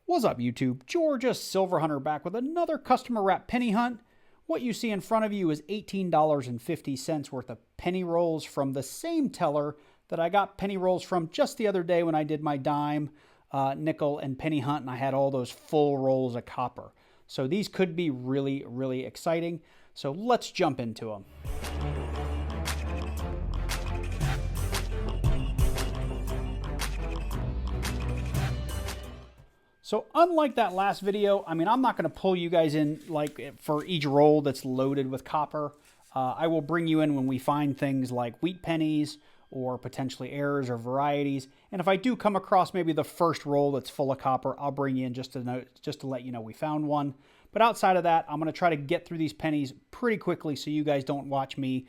What's up, YouTube? Georgia Silverhunter back with another customer wrap penny hunt. What you see in front of you is $18.50 worth of penny rolls from the same teller that I got penny rolls from just the other day when I did my dime, nickel, and penny hunt, and I had all those full rolls of copper. So these could be really, really exciting. So let's jump into them. So unlike that last video, I'm not going to pull you guys in like for each roll that's loaded with copper. I will bring you in when we find things like wheat pennies or potentially errors or varieties. And if I do come across maybe the first roll that's full of copper, I'll bring you in just to let you know we found one. But outside of that, I'm going to try to get through these pennies pretty quickly so you guys don't watch me,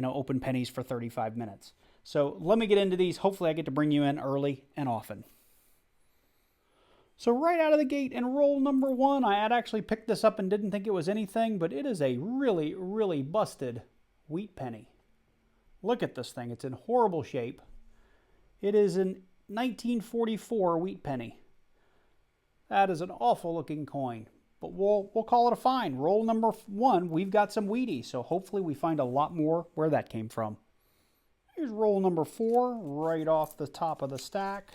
open pennies for 35 minutes. So let me get into these. Hopefully I get to bring you in early and often. So right out of the gate in roll number one, I had actually picked this up and didn't think it was anything, but it is a really, really busted wheat penny. Look at this thing. It's in horrible shape. It is an 1944 wheat penny. That is an awful looking coin, but we'll call it a find. Roll number one, we've got some wheaties, so hopefully we find a lot more where that came from. Here's roll number four, right off the top of the stack.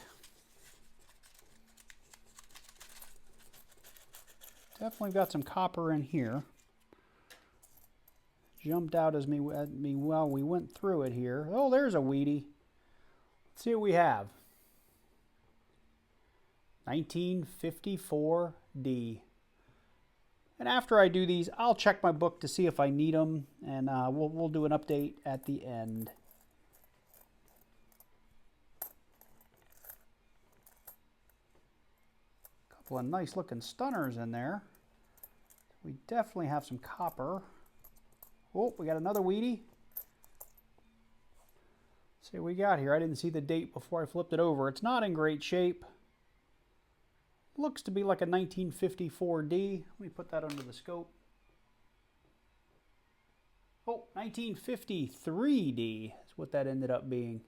Definitely got some copper in here. Jumped out at me while we went through it here. Oh, there's a wheatie. Let's see what we have. 1954D. And after I do these, I'll check my book to see if I need them, and we'll do an update at the end. Couple of nice looking stunners in there. We definitely have some copper. Oh, we got another wheatie. Let's see what we got here. I didn't see the date before I flipped it over. It's not in great shape. Looks to be like a 1954D. Let me put that under the scope. Oh, 1953D is what that ended up being.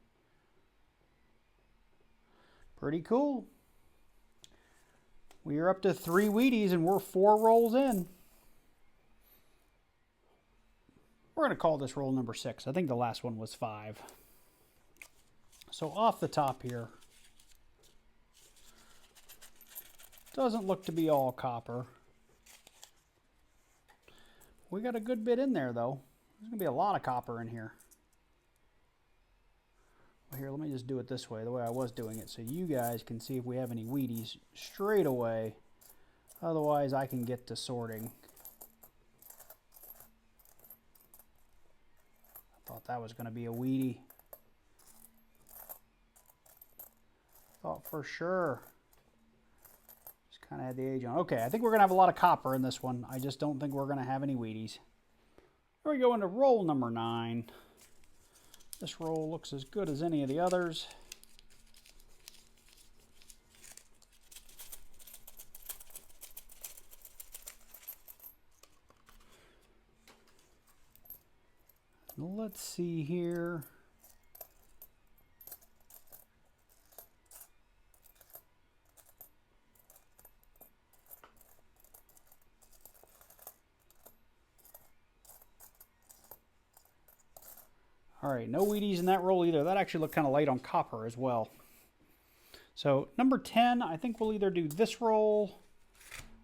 Pretty cool. We are up to 3 wheaties and we're 4 rolls in. We're going to call this roll number 6. I think the last one was 5. So off the top here, doesn't look to be all copper. We got a good bit in there though. There's going to be a lot of copper in here. Well, here, let me just do it this way, the way I was doing it, so you guys can see if we have any wheaties straight away. Otherwise, I can get to sorting. I thought that was going to be a wheatie. Thought for sure. Just kind of had the age on. Okay, I think we're going to have a lot of copper in this one. I just don't think we're going to have any wheaties. Here we go into roll number 9. This roll looks as good as any of the others. Let's see here. All right, no wheaties in that roll either. That actually looked kind of light on copper as well. So number 10, I think we'll either do this roll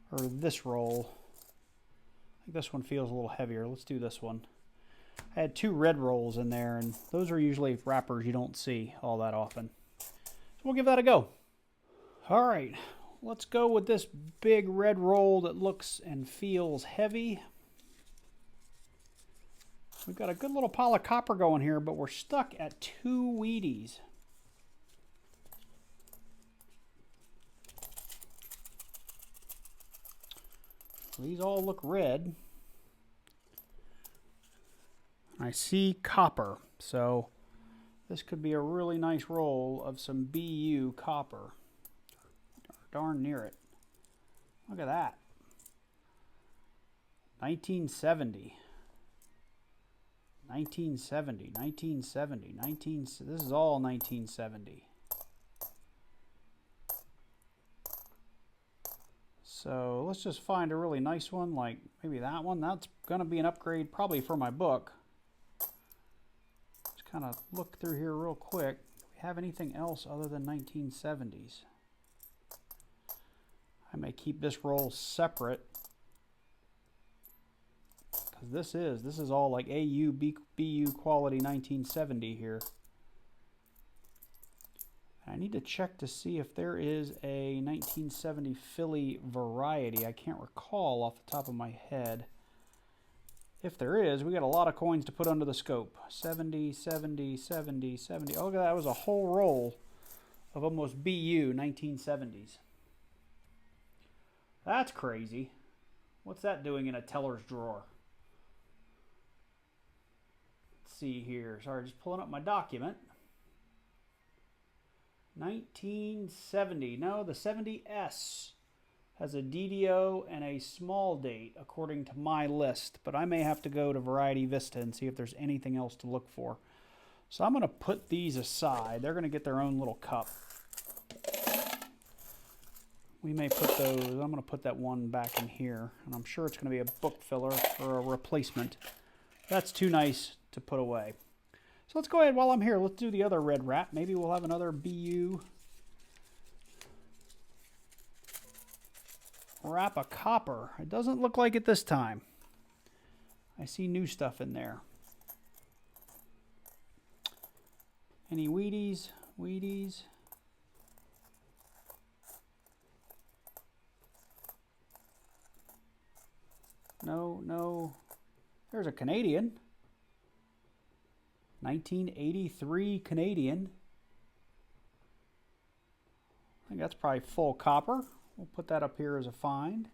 or this roll. I think this one feels a little heavier. Let's do this one. I had 2 red rolls in there, and those are usually wrappers you don't see all that often. So we'll give that a go. All right, let's go with this big red roll that looks and feels heavy. We've got a good little pile of copper going here, but we're stuck at 2 wheaties. These all look red. I see copper, so this could be a really nice roll of some BU copper. Darn near it. Look at that. 1970. 1970, 1970, this is all 1970. So let's just find a really nice one, like maybe that one. That's going to be an upgrade probably for my book. Just kind of look through here real quick. Do we have anything else other than 1970s? I may keep this roll separate, because this is all like AU, BU quality 1970 here. I need to check to see if there is a 1970 Philly variety. I can't recall off the top of my head. If there is, we got a lot of coins to put under the scope. 70, 70, 70, 70. Oh, that was a whole roll of almost BU 1970s. That's crazy. What's that doing in a teller's drawer? Let's see here. Sorry, just pulling up my document. 1970. No, the 70S has a DDO and a small date according to my list, but I may have to go to Variety Vista and see if there's anything else to look for. So I'm going to put these aside. They're going to get their own little cup. We may put those, I'm going to put that one back in here, and I'm sure it's going to be a book filler or a replacement. That's too nice to put away. So let's go ahead while I'm here. Let's do the other red wrap. Maybe we'll have another BU wrap of copper. It doesn't look like it this time. I see new stuff in there. Any Wheaties? Wheaties? No, no. There's a Canadian. 1983 Canadian. I think that's probably full copper. We'll put that up here as a find.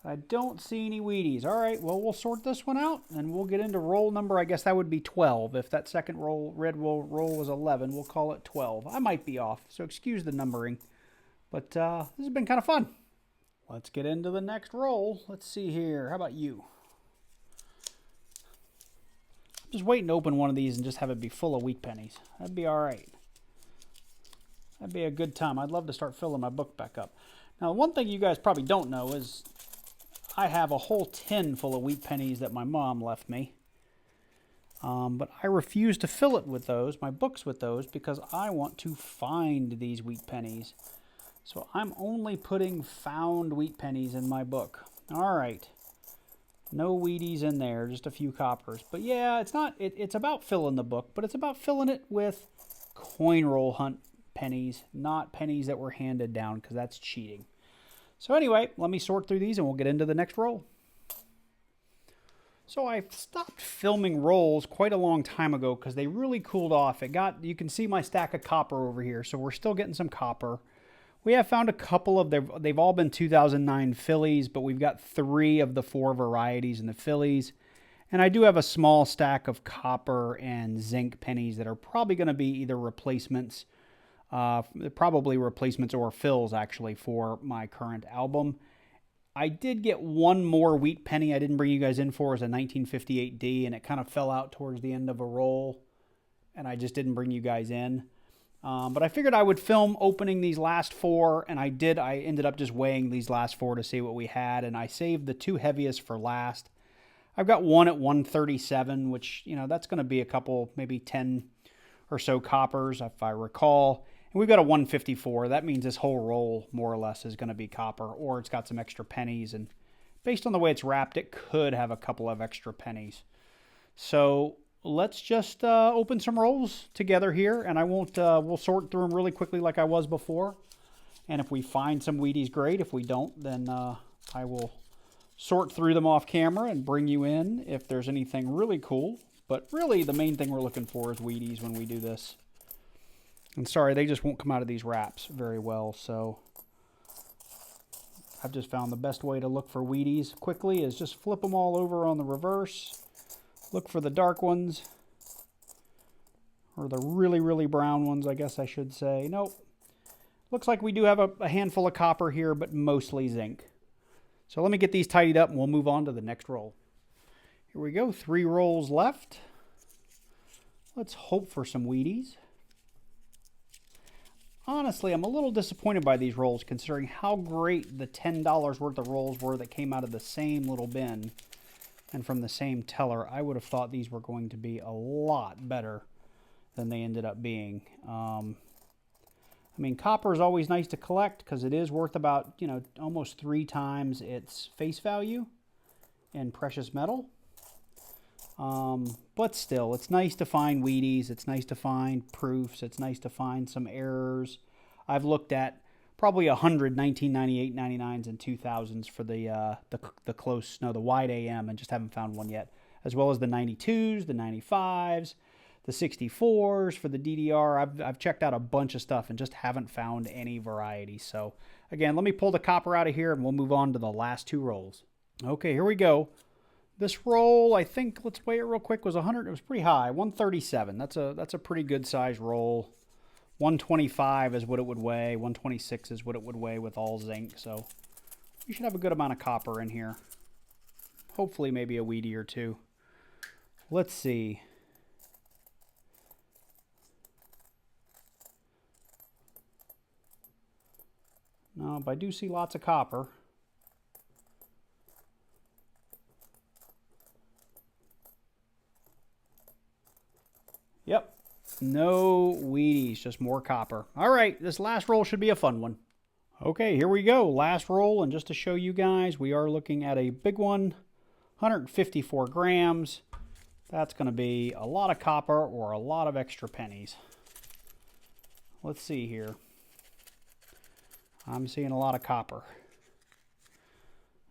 I don't see any Wheaties. All right, well, we'll sort this one out, and we'll get into roll number. I guess that would be 12. If that second roll, red roll was 11, we'll call it 12. I might be off, so excuse the numbering. But this has been kind of fun. Let's get into the next roll. Let's see here. How about you? I'm just waiting to open one of these and just have it be full of wheat pennies. That'd be all right. That'd be a good time. I'd love to start filling my book back up. Now, one thing you guys probably don't know is I have a whole tin full of wheat pennies that my mom left me. But I refuse to fill it with those, my books with those, because I want to find these wheat pennies. So I'm only putting found wheat pennies in my book. All right. No Wheaties in there, just a few coppers. But yeah, it's about filling the book, but it's about filling it with coin roll hunt pennies, not pennies that were handed down, because that's cheating. So anyway, let me sort through these and we'll get into the next roll. So I stopped filming rolls quite a long time ago because they really cooled off. You can see my stack of copper over here, so we're still getting some copper. We have found a couple of, they've all been 2009 Phillies, but we've got 3 of the 4 varieties in the Phillies. And I do have a small stack of copper and zinc pennies that are probably going to be either replacements, probably replacements or fills actually for my current album. I did get one more wheat penny I didn't bring you guys in for as a 1958D, and it kind of fell out towards the end of a roll, and I just didn't bring you guys in. But I figured I would film opening these last 4, and I did. I ended up just weighing these last 4 to see what we had, and I saved the 2 heaviest for last. I've got one at 137, which, you know, that's going to be a couple, maybe 10 or so coppers, if I recall. And we've got a 154. That means this whole roll, more or less, is going to be copper, or it's got some extra pennies, and based on the way it's wrapped, it could have a couple of extra pennies. So let's just open some rolls together here, and we'll sort through them really quickly like I was before. And if we find some Wheaties, great. If we don't, then I will sort through them off camera and bring you in if there's anything really cool. But really, the main thing we're looking for is Wheaties when we do this. And sorry, they just won't come out of these wraps very well, so I've just found the best way to look for Wheaties quickly is just flip them all over on the reverse. Look for the dark ones, or the really, really brown ones, I guess I should say. Nope. Looks like we do have a handful of copper here, but mostly zinc. So let me get these tidied up and we'll move on to the next roll. Here we go, 3 rolls left. Let's hope for some Wheaties. honestly, I'm a little disappointed by these rolls considering how great the $10 worth of rolls were that came out of the same little bin and from the same teller. I would have thought these were going to be a lot better than they ended up being. I mean, copper is always nice to collect because it is worth about, you know, almost 3 times its face value in precious metal. But still, it's nice to find Wheaties. It's nice to find proofs. It's nice to find some errors. I've looked at probably 100 1998, 99s, and 2000s for the close, no, the wide AM, and just haven't found one yet. As well as the 92s, the 95s, the 64s for the DDR. I've checked out a bunch of stuff and just haven't found any variety. So again, let me pull the copper out of here and we'll move on to the last 2 rolls. Okay, here we go. This roll, I think, let's weigh it real quick, was 100. It was pretty high, 137. That's a pretty good size roll. 125 is what it would weigh. 126 is what it would weigh with all zinc. So you should have a good amount of copper in here. Hopefully maybe a Wheatie or 2. Let's see. No, but I do see lots of copper. Yep, no Wheaties, just more copper. All right, this last roll should be a fun one. Okay, here we go. Last roll, and just to show you guys, we are looking at a big one, 154 grams. That's going to be a lot of copper or a lot of extra pennies. Let's see here. I'm seeing a lot of copper.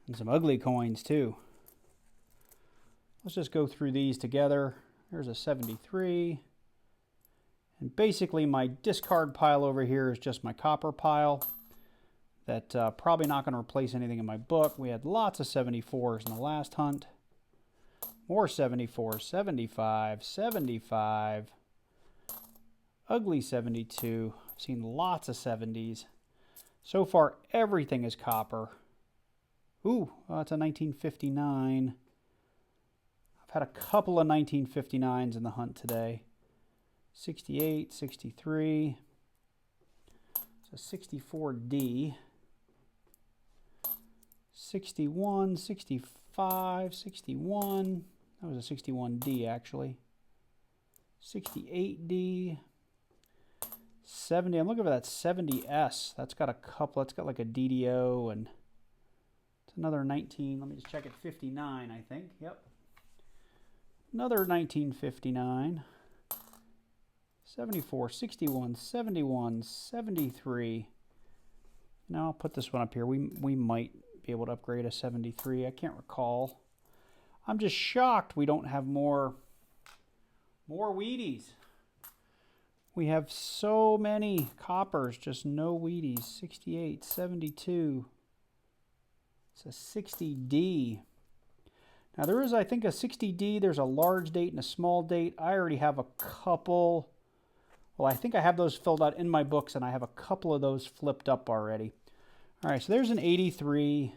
And some ugly coins, too. Let's just go through these together. There's a 73. And basically my discard pile over here is just my copper pile. That probably not going to replace anything in my book. We had lots of 74s in the last hunt. More 74s, 75, 75. Ugly 72. I've seen lots of 70s. So far, everything is copper. Ooh, that's a 1959. I've had a couple of 1959s in the hunt today. 68, 63. It's a 64D. 61, 65, 61. That was a 61D, actually. 68D. 70, I'm looking for that 70S. That's got a couple, that's got like a DDO, and it's another 19, let me just check it, 59, I think, yep. Another 1959, 74, 61, 71, 73. Now I'll put this one up here. We might be able to upgrade a 73, I can't recall. I'm just shocked we don't have more Wheaties. We have so many coppers, just no Wheaties. 68, 72. It's a 60D. Now there is, I think, a 60D. There's a large date and a small date. I already have a couple. Well, I think I have those filled out in my books, and I have a couple of those flipped up already. All right, so there's an 83.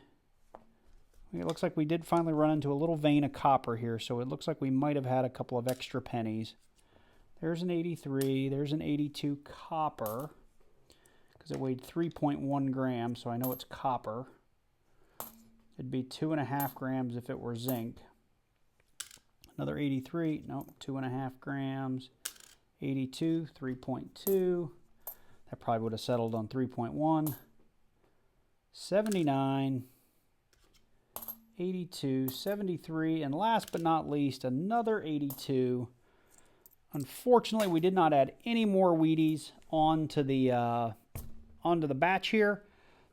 It looks like we did finally run into a little vein of copper here, so it looks like we might have had a couple of extra pennies. There's an 83, there's an 82 copper, because it weighed 3.1 grams, so I know it's copper. It'd be 2.5 grams if it were zinc. Another 83, nope, 2.5 grams. 82, 3.2. That probably would have settled on 3.1. 79, 82, 73, and last but not least, another 82. Unfortunately, we did not add any more Wheaties onto the batch here.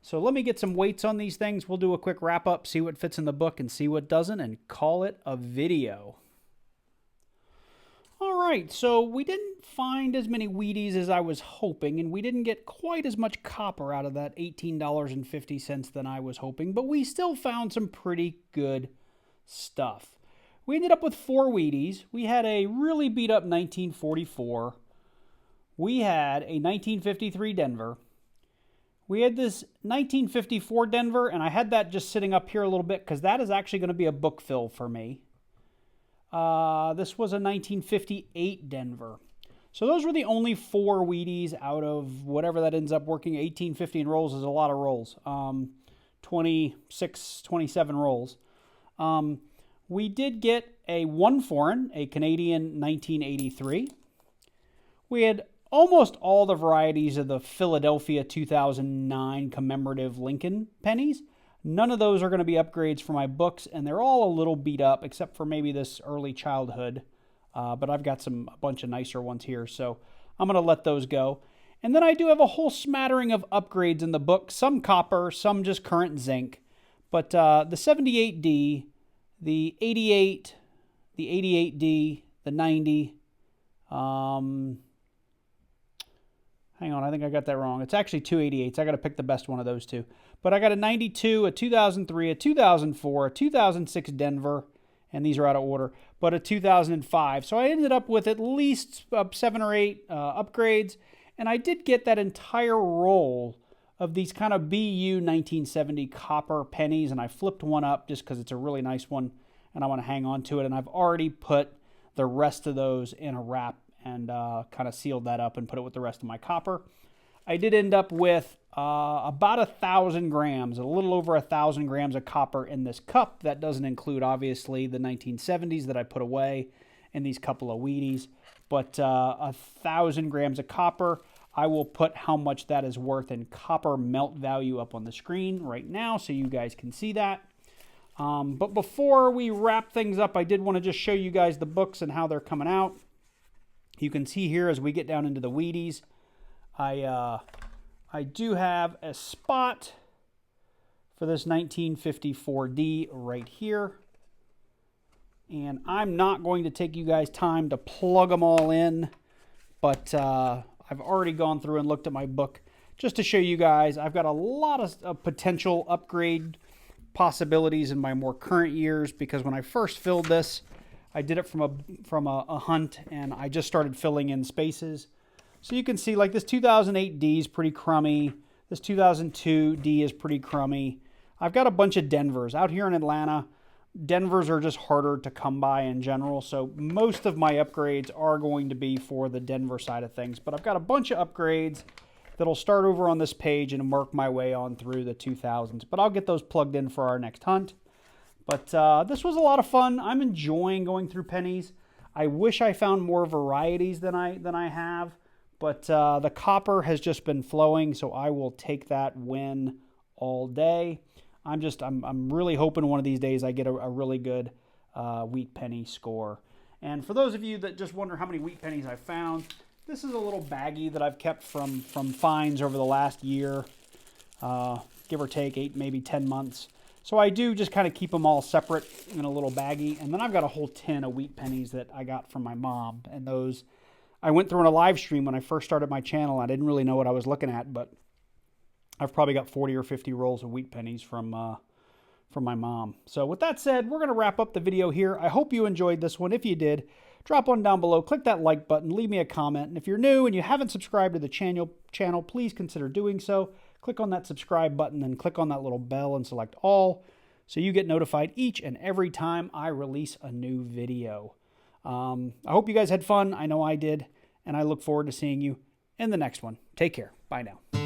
So let me get some weights on these things. We'll do a quick wrap up, see what fits in the book and see what doesn't, and call it a video. All right, so we didn't find as many Wheaties as I was hoping, and we didn't get quite as much copper out of that $18.50 than I was hoping, but we still found some pretty good stuff. We ended up with 4 Wheaties. We had a really beat up 1944. We had a 1953 Denver. We had this 1954 Denver, and I had that just sitting up here a little bit because that is actually going to be a book fill for me. This was a 1958 Denver. So those were the only 4 Wheaties out of whatever that ends up working. 18, 15 rolls is a lot of rolls. 26, 27 rolls. We did get a 1 foreign, a Canadian 1983. We had almost all the varieties of the Philadelphia 2009 commemorative Lincoln pennies. None of those are going to be upgrades for my books, and they're all a little beat up, except for maybe this early childhood. But I've got a bunch of nicer ones here, so I'm going to let those go. And then I do have a whole smattering of upgrades in the book, some copper, some just current zinc. But the 78D, the 88, the 88D, the 90, hang on, I think I got that wrong. It's actually 288s. I got to pick the best one of those two. But I got a 92, a 2003, a 2004, a 2006 Denver, and these are out of order, but a 2005. So I ended up with at least 7 or 8 upgrades, and I did get that entire roll of these kind of BU 1970 copper pennies, and I flipped one up just because it's a really nice one, and I want to hang on to it, and I've already put the rest of those in a wrap and kind of sealed that up and put it with the rest of my copper. I did end up with about 1,000 grams, a little over 1,000 grams of copper in this cup. That doesn't include, obviously, the 1970s that I put away in these couple of Wheaties. But 1,000 grams of copper. I will put how much that is worth in copper melt value up on the screen right now so you guys can see that. But before we wrap things up, I did want to just show you guys the books and how they're coming out. You can see here as we get down into the Wheaties, I do have a spot for this 1954D right here. And I'm not going to take you guys time to plug them all in, but I've already gone through and looked at my book just to show you guys. I've got a lot of potential upgrade possibilities in my more current years, because when I first filled this, I did it from a hunt, and I just started filling in spaces. So you can see, like, this 2008D is pretty crummy. This 2002D is pretty crummy. I've got a bunch of Denvers. Out here in Atlanta, Denvers are just harder to come by in general, so most of my upgrades are going to be for the Denver side of things. But I've got a bunch of upgrades that'll start over on this page and work my way on through the 2000s. But I'll get those plugged in for our next hunt. But this was a lot of fun. I'm enjoying going through pennies. I wish I found more varieties than I have, but the copper has just been flowing, so I will take that win all day. I'm really hoping one of these days I get a really good wheat penny score. And for those of you that just wonder how many wheat pennies I found, this is a little baggie that I've kept from finds over the last year, give or take 8, maybe 10 months. So I do just kind of keep them all separate in a little baggie. And then I've got a whole tin of wheat pennies that I got from my mom. And those, I went through in a live stream when I first started my channel. I didn't really know what I was looking at, but I've probably got 40 or 50 rolls of wheat pennies from my mom. So with that said, we're going to wrap up the video here. I hope you enjoyed this one. If you did, drop one down below, click that like button, leave me a comment. And if you're new and you haven't subscribed to the channel, please consider doing so. Click on that subscribe button and click on that little bell and select all so you get notified each and every time I release a new video. I hope you guys had fun. I know I did, and I look forward to seeing you in the next one. Take care. Bye now.